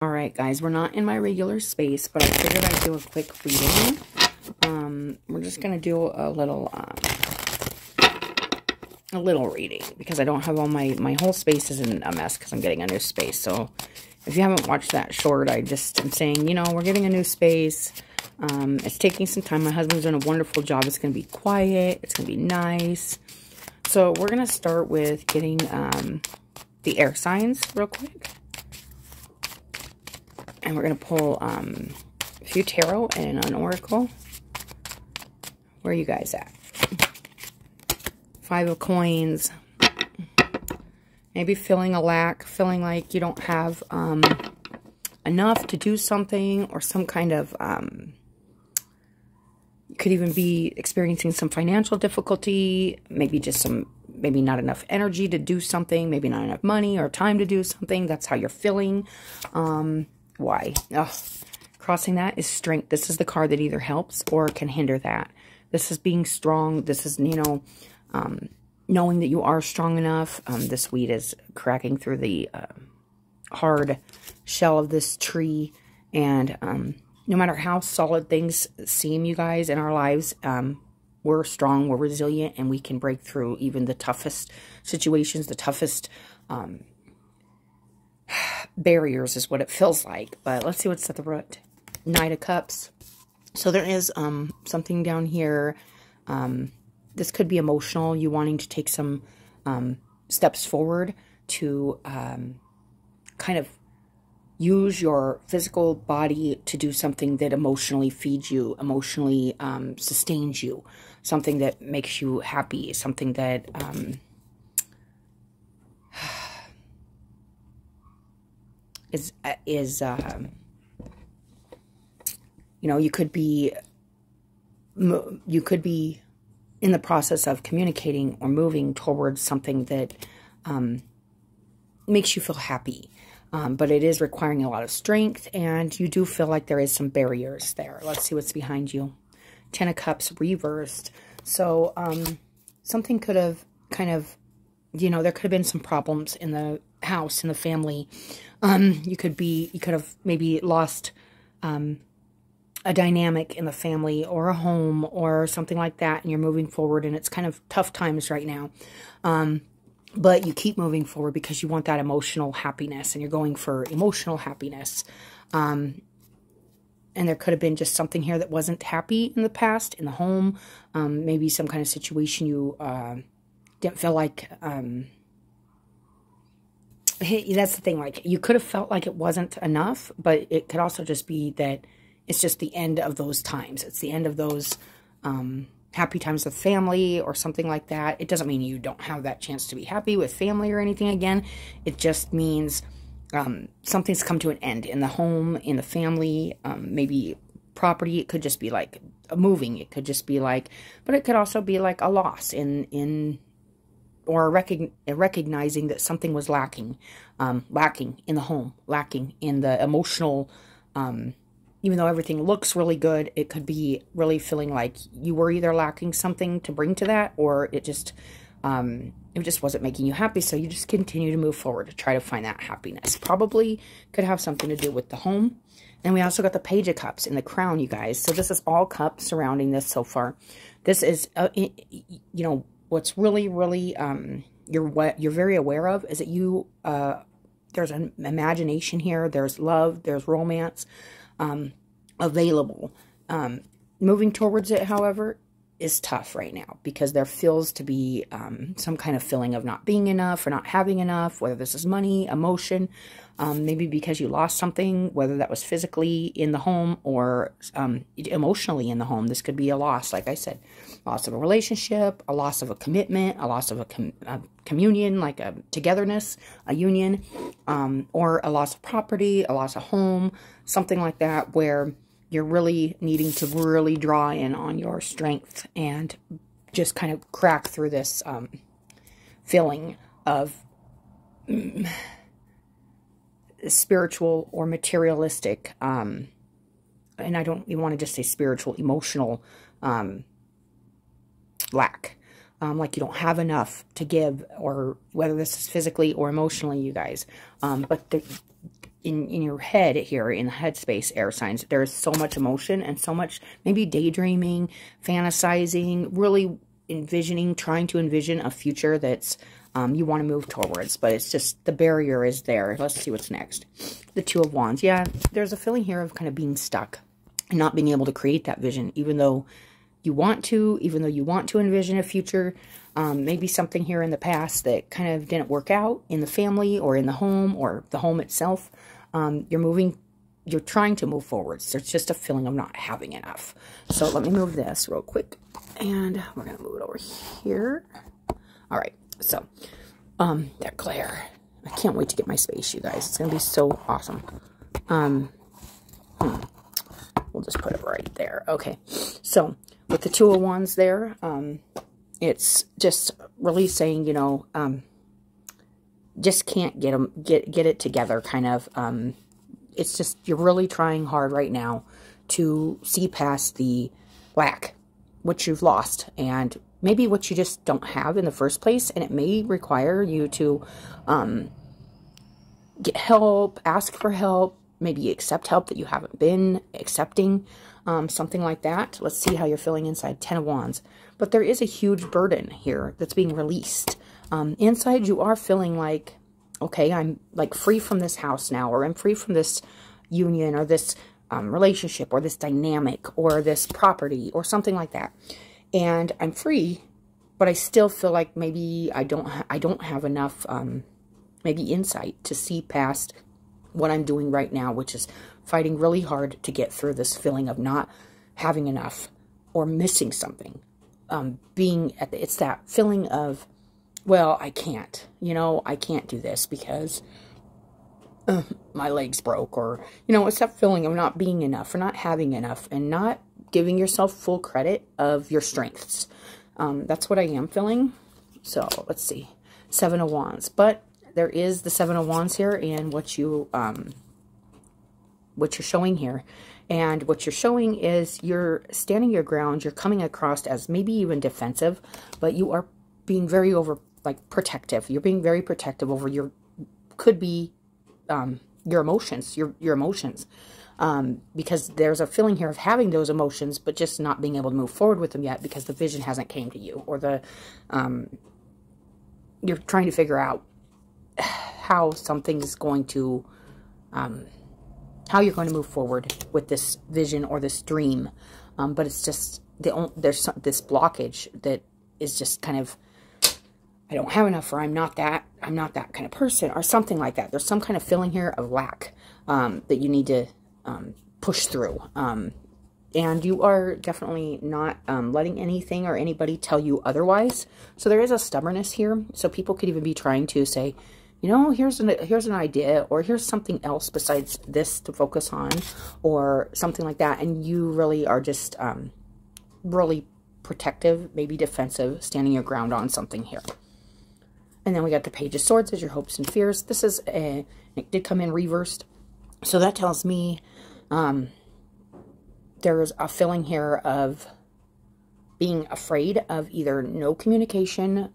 All right, guys, we're not in my regular space, but I figured I'd do a quick reading. We're just going to do a little reading because I don't have all my whole space is in a mess because I'm getting a new space. So if you haven't watched that short, I'm saying, you know, we're getting a new space. It's taking some time. My husband's doing a wonderful job. It's going to be quiet. It's going to be nice. So we're going to start with getting the air signs real quick. And we're going to pull a few tarot and an oracle. Where are you guys at? 5 of coins. Maybe feeling a lack, feeling like you don't have enough to do something, or some kind of, you could even be experiencing some financial difficulty, maybe maybe not enough energy to do something, maybe not enough money or time to do something. That's how you're feeling. Why? Ugh. Crossing that is strength. This is the card that either helps or can hinder that. This is being strong. This is, you know, knowing that you are strong enough. This weed is cracking through the hard shell of this tree. And no matter how solid things seem, you guys, in our lives, we're strong, we're resilient, and we can break through even the toughest situations, the toughest barriers is what it feels like. But let's see what's at the root. Knight of Cups. So there is something down here. This could be emotional, you wanting to take some steps forward to kind of use your physical body to do something that emotionally feeds you, emotionally sustains you, something that makes you happy, something that is you know, you could be in the process of communicating or moving towards something that makes you feel happy. But it is requiring a lot of strength, and you do feel like there is some barriers there. Let's see what's behind you. 10 of Cups reversed. So something could have kind of, you know, there could have been some problems in the house, in the family. You could have maybe lost a dynamic in the family or a home or something like that, and you're moving forward, and it's kind of tough times right now. But you keep moving forward because you want that emotional happiness, and you're going for emotional happiness. And there could have been just something here that wasn't happy in the past, in the home. Maybe some kind of situation you didn't feel like... that's the thing, like, you could have felt like it wasn't enough, but it could also just be that it's just the end of those times. It's the end of those happy times with family or something like that. It doesn't mean you don't have that chance to be happy with family or anything again. It just means something's come to an end in the home, in the family, maybe property. It could just be like moving. It could just be like, but it could also be like a loss or recognizing that something was lacking in the home, lacking in the emotional, even though everything looks really good, it could be really feeling like you were either lacking something to bring to that, or it just wasn't making you happy. So you just continue to move forward to try to find that happiness. Probably could have something to do with the home. And we also got the Page of Cups in the crown, you guys. So this is all cups surrounding this so far. This is, you know, what's really, really, you're very aware of is that you, there's an imagination here, there's love, there's romance, available. Moving towards it, however, is tough right now because there feels to be, some kind of feeling of not being enough or not having enough, whether this is money, emotion, maybe because you lost something, whether that was physically in the home or emotionally in the home. This could be a loss, like I said, loss of a relationship, a loss of a commitment, a loss of a communion, like a togetherness, a union, or a loss of property, a loss of home, something like that, where you're really needing to really draw in on your strength and just kind of crack through this feeling of spiritual or materialistic, and I don't even want to just say spiritual, emotional lack. Like you don't have enough to give, or whether this is physically or emotionally, you guys. But in your head here, in the headspace, air signs, there is so much emotion and so much maybe daydreaming, fantasizing, really envisioning, trying to envision a future that's you want to move towards, but it's just the barrier is there. Let's see what's next. The Two of Wands. Yeah, there's a feeling here of kind of being stuck and not being able to create that vision, even though you want to envision a future. Maybe something here in the past that kind of didn't work out in the family or in the home or the home itself. You're trying to move forward. So it's just a feeling of not having enough. So let me move this real quick. And we're going to move it over here. All right. So, that glare. I can't wait to get my space, you guys. It's going to be so awesome. We'll just put it right there. Okay. So, with the Two of Wands there, it's just really saying, you know, just can't get it together, kind of. It's just, you're really trying hard right now to see past the lack, what you've lost, and maybe what you just don't have in the first place, and it may require you to get help, ask for help, maybe accept help that you haven't been accepting, something like that. Let's see how you're feeling inside. 10 of Wands. But there is a huge burden here that's being released. Inside, you are feeling like, okay, I'm like free from this house now, or I'm free from this union, or this relationship, or this dynamic, or this property, or something like that. And I'm free, but I still feel like maybe I don't have enough, maybe insight to see past what I'm doing right now, which is fighting really hard to get through this feeling of not having enough or missing something. It's that feeling of, well, I can't, you know, I can't do this because my leg's broke, or, you know, it's that feeling of not being enough, or not having enough, and not giving yourself full credit of your strengths. That's what I am feeling. So let's see. 7 of Wands. But there is the 7 of Wands here, and what you're showing here. And what you're showing is you're standing your ground. You're coming across as maybe even defensive, but you are being very protective. You're being very protective over your emotions, your emotions. Because there's a feeling here of having those emotions, but just not being able to move forward with them yet because the vision hasn't came to you, or you're trying to figure out how something's going to, how you're going to move forward with this vision or this dream. But it's just, there's this blockage that is just kind of, I don't have enough, or I'm not that kind of person, or something like that. There's some kind of feeling here of lack, that you need to push through. And you are definitely not letting anything or anybody tell you otherwise. So there is a stubbornness here. So people could even be trying to say, you know, here's an idea, or here's something else besides this to focus on, or something like that. And you really are just really protective, maybe defensive, standing your ground on something here. And then we got the Page of Swords as your hopes and fears. This is it did come in reversed. So that tells me there's a feeling here of being afraid of either no communication,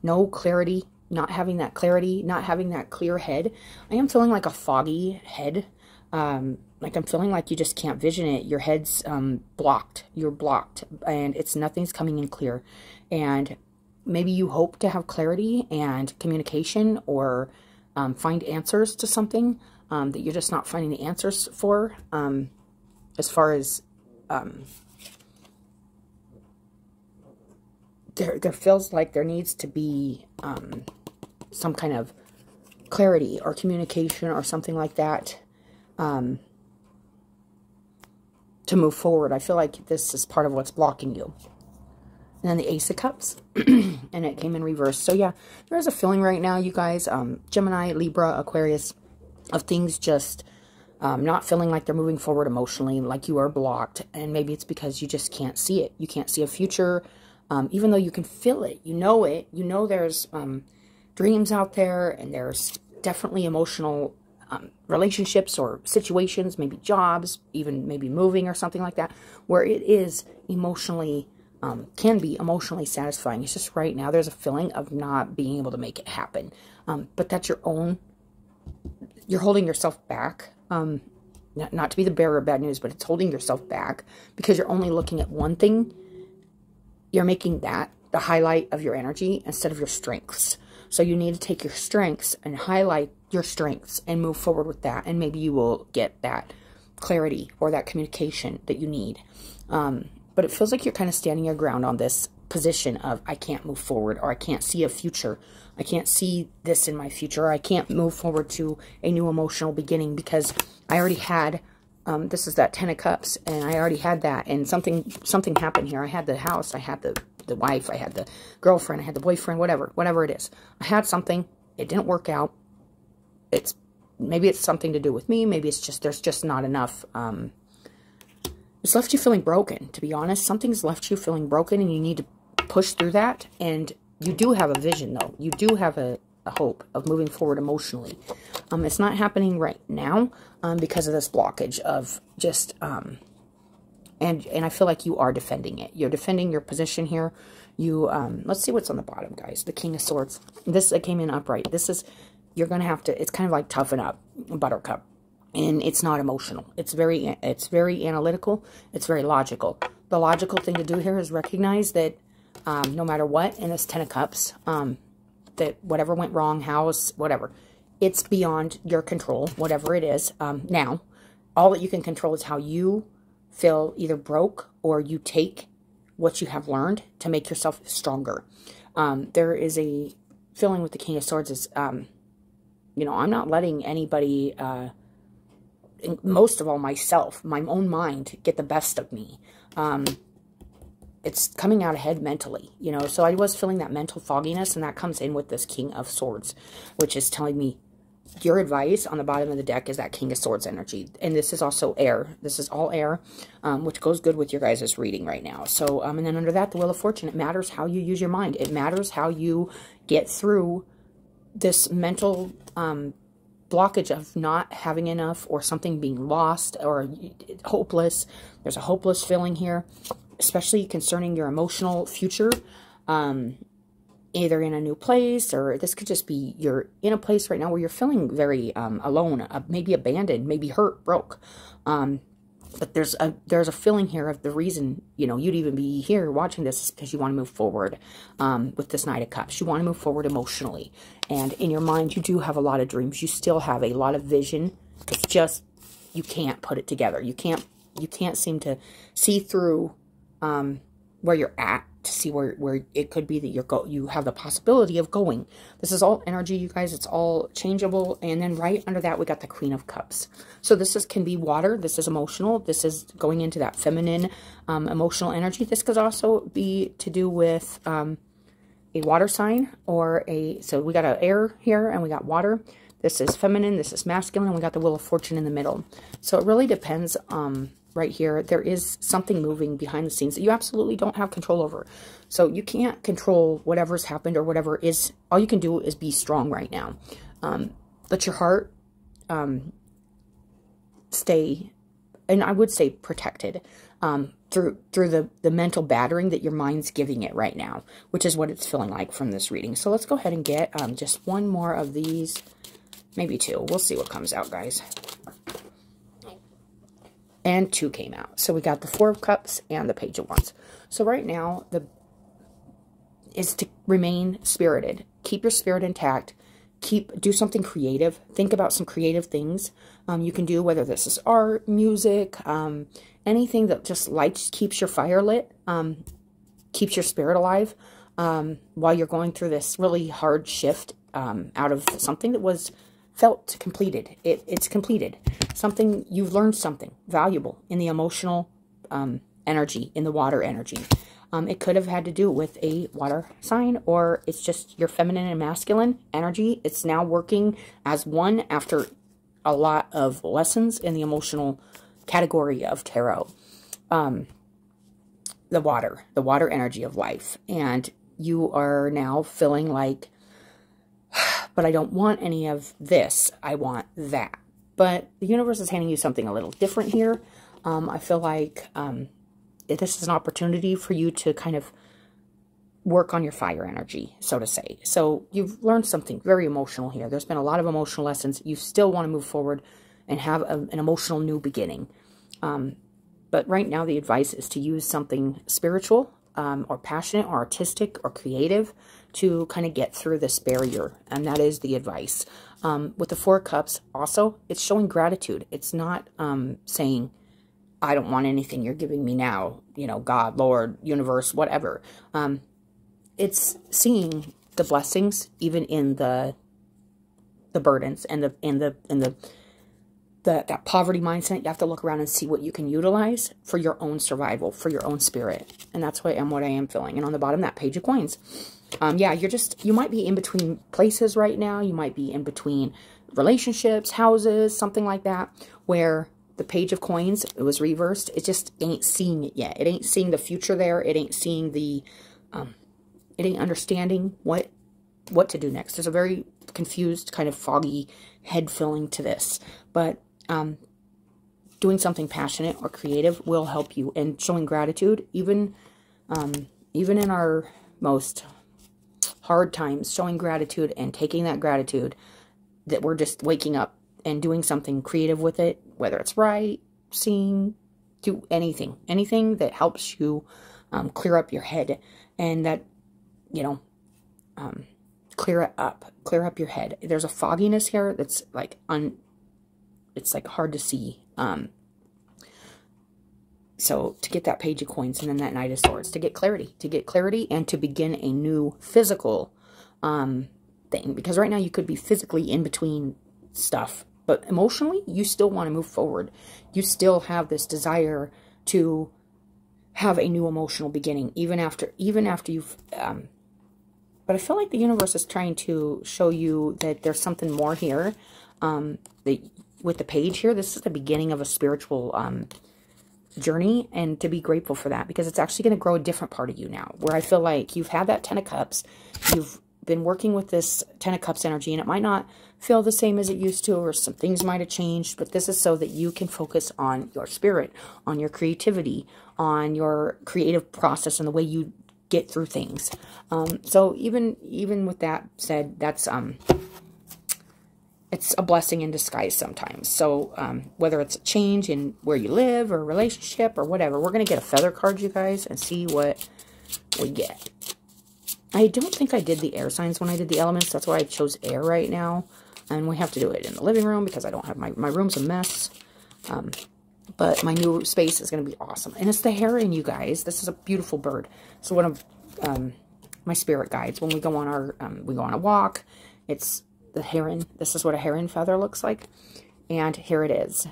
no clarity, not having that clarity, not having that clear head. I am feeling like a foggy head. Like I'm feeling like you just can't vision it. Your head's blocked. You're blocked, and nothing's coming in clear. And maybe you hope to have clarity and communication, or find answers to something that you're just not finding the answers for. As far as there feels like there needs to be some kind of clarity or communication or something like that to move forward. I feel like this is part of what's blocking you. And then the Ace of Cups, and it came in reverse. So yeah, there's a feeling right now, you guys, Gemini, Libra, Aquarius, of things just not feeling like they're moving forward emotionally, like you are blocked. And maybe it's because you just can't see it. You can't see a future, even though you can feel it. You know there's dreams out there, and there's definitely emotional relationships or situations, maybe jobs, even maybe moving or something like that, where it is emotionally, can be emotionally satisfying. It's just right now there's a feeling of not being able to make it happen. But that's your own you're holding yourself back. Not to be the bearer of bad news, but it's holding yourself back because you're only looking at one thing. You're making that the highlight of your energy instead of your strengths. So you need to take your strengths and highlight your strengths and move forward with that. And maybe you will get that clarity or that communication that you need. But it feels like you're kind of standing your ground on this position of, I can't move forward, or I can't see a future. I can't see this in my future. Or I can't move forward to a new emotional beginning because I already had, this is that 10 of Cups, and I already had that, and something happened here. I had the house, I had the wife, I had the girlfriend, I had the boyfriend, whatever it is. I had something, it didn't work out. Maybe it's something to do with me, maybe it's just, there's just not enough, it's left you feeling broken, to be honest. Something's left you feeling broken, and you need to push through that. And you do have a vision, though. You do have a hope of moving forward emotionally. It's not happening right now because of this blockage of just, and I feel like you are defending it. You're defending your position here. You, let's see what's on the bottom, guys. The King of Swords. This came in upright. This is, you're going to have to, it's kind of like toughen up, Buttercup. And it's not emotional. It's very analytical. It's very logical. The logical thing to do here is recognize that no matter what, in this 10 of Cups, that whatever went wrong, house, whatever, it's beyond your control, whatever it is. Now, all that you can control is how you feel either broke or you take what you have learned to make yourself stronger. There is a feeling with the King of Swords is, you know, I'm not letting anybody... most of all myself, my own mind, get the best of me. It's coming out ahead mentally, you know. So I was feeling that mental fogginess, and that comes in with this King of Swords, which is telling me your advice on the bottom of the deck is that King of Swords energy. And this is also air. This is all air, which goes good with your guys' reading right now. So, and then under that, the Wheel of Fortune. It matters how you use your mind. It matters how you get through this mental blockage of not having enough, or something being lost, or hopeless. There's a hopeless feeling here, especially concerning your emotional future, either in a new place, or this could just be you're in a place right now where you're feeling very alone, maybe abandoned, maybe hurt, broke. But there's a feeling here of the reason, you know, you'd even be here watching this is because you want to move forward with this Knight of Cups. You want to move forward emotionally. And in your mind, you do have a lot of dreams. You still have a lot of vision. It's just, you can't put it together. You can't seem to see through where you're at to see where it could be that you have the possibility of going. This is all energy, you guys. It's all changeable. And then right under that, we got the Queen of Cups. So this can be water. This is emotional. This is going into that feminine emotional energy. This could also be to do with a water sign or so we got an air here and we got water. This is feminine. This is masculine. And we got the Wheel of Fortune in the middle. So it really depends right here. There is something moving behind the scenes that you absolutely don't have control over. So you can't control whatever's happened or whatever is. All you can do is be strong right now. Let your heart stay, and I would say protected through the mental battering that your mind's giving it right now, which is what it's feeling like from this reading. So let's go ahead and get just one more of these, maybe two. We'll see what comes out, guys. And two came out. So we got the Four of Cups and the Page of Wands. So right now, is to remain spirited. Keep your spirit intact. Do something creative. Think about some creative things you can do, whether this is art, music, anything that just keeps your fire lit, keeps your spirit alive while you're going through this really hard shift out of something that was felt completed. It's completed. Something, you've learned something valuable in the emotional energy, in the water energy. It could have had to do with a water sign, or it's just your feminine and masculine energy. It's now working as one after a lot of lessons in the emotional category of tarot. The water energy of life. And you are now feeling like, but I don't want any of this. I want that. But the universe is handing you something a little different here. I feel like this is an opportunity for you to kind of work on your fire energy, so to say. So you've learned something very emotional here. There's been a lot of emotional lessons. You still want to move forward and have an emotional new beginning. But right now the advice is to use something spiritual or passionate or artistic or creative to kind of get through this barrier. And that is the advice. With the Four of Cups, also, it's showing gratitude. It's not saying, I don't want anything you're giving me now, you know, God, Lord, universe, whatever. It's seeing the blessings even in the burdens and that poverty mindset. You have to look around and see what you can utilize for your own survival, for your own spirit. And that's what I am feeling. And on the bottom, that Page of Coins. Yeah, you might be in between places right now. You might be in between relationships, houses, something like that, where the Page of Coins, it was reversed. It just ain't seeing it yet. It ain't seeing the future there. It ain't seeing the, it ain't understanding what to do next. There's a very confused, kind of foggy head feeling to this. But doing something passionate or creative will help you. And showing gratitude, even in our most hard times, showing gratitude and taking that gratitude that we're just waking up and doing something creative with it, whether it's write, sing, do anything that helps you clear up your head, and that, you know, clear up your head. There's a fogginess here that's like it's like hard to see. So to get that Page of Coins and then that Knight of Swords, to get clarity and to begin a new physical thing, because right now you could be physically in between stuff, but emotionally you still want to move forward. You still have this desire to have a new emotional beginning, even after you've but I feel like the universe is trying to show you that there's something more here. That with the page here, this is the beginning of a spiritual journey, and to be grateful for that, because it's actually going to grow a different part of you now, where I feel like you've had that 10 of Cups, you've been working with this 10 of Cups energy, and it might not feel the same as it used to, or some things might have changed, but this is so that you can focus on your spirit, on your creativity, on your creative process, and the way you get through things. So even with that said, that's it's a blessing in disguise sometimes. So whether it's a change in where you live or relationship or whatever, we're going to get a feather card, you guys, and see what we get. I don't think I did the air signs when I did the elements. That's why I chose air right now. And we have to do it in the living room because I don't have my room's a mess. But my new space is going to be awesome. And it's the heron, you guys. This is a beautiful bird. So one of my spirit guides, when we go on we go on a walk, it's the heron. This is what a heron feather looks like. And here it is.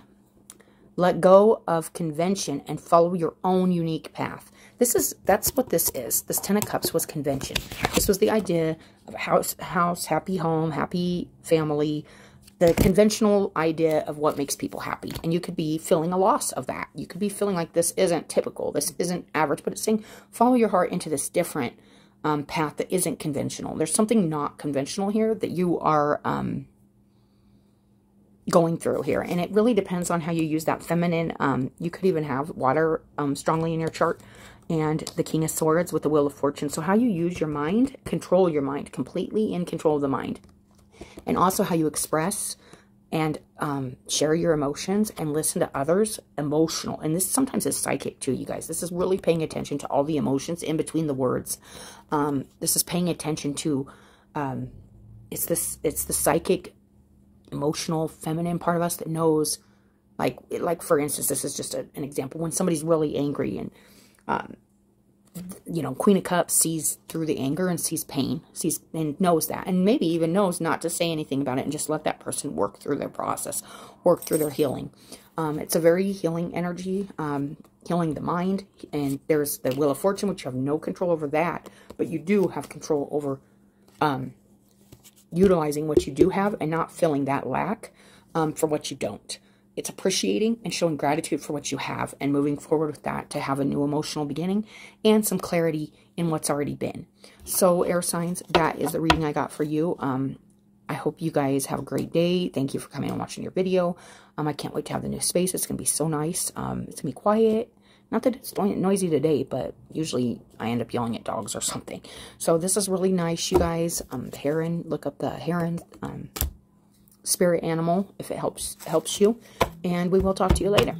Let go of convention and follow your own unique path. That's what this is. This 10 of Cups was convention. This was the idea of a house, happy home, happy family, the conventional idea of what makes people happy. And you could be feeling a loss of that. You could be feeling like this isn't typical, this isn't average, but it's saying follow your heart into this different path that isn't conventional. There's something not conventional here that you are going through here. And it really depends on how you use that feminine. You could even have water strongly in your chart, and the King of Swords with the Wheel of Fortune. So how you use your mind, control your mind, completely in control of the mind. And also how you express and share your emotions and listen to others, emotional. And this sometimes is psychic too, you guys. This is really paying attention to all the emotions in between the words. This is paying attention to, it's the psychic, emotional, feminine part of us that knows, like for instance, this is just an example. When somebody's really angry and, you know, Queen of Cups sees through the anger and sees pain, and knows that, and maybe even knows not to say anything about it and just let that person work through their process, work through their healing. It's a very healing energy, healing the mind. And there's the Wheel of Fortune, which you have no control over that, but you do have control over utilizing what you do have and not feeling that lack for what you don't. It's appreciating and showing gratitude for what you have and moving forward with that to have a new emotional beginning and some clarity in what's already been. So air signs, that is the reading I got for you. I hope you guys have a great day. Thank you for coming and watching your video. I can't wait to have the new space. It's going to be so nice. It's going to be quiet, Not that it's noisy today, but usually I end up yelling at dogs or something. So this is really nice, you guys. Heron, look up the heron spirit animal if it helps you. And we will talk to you later.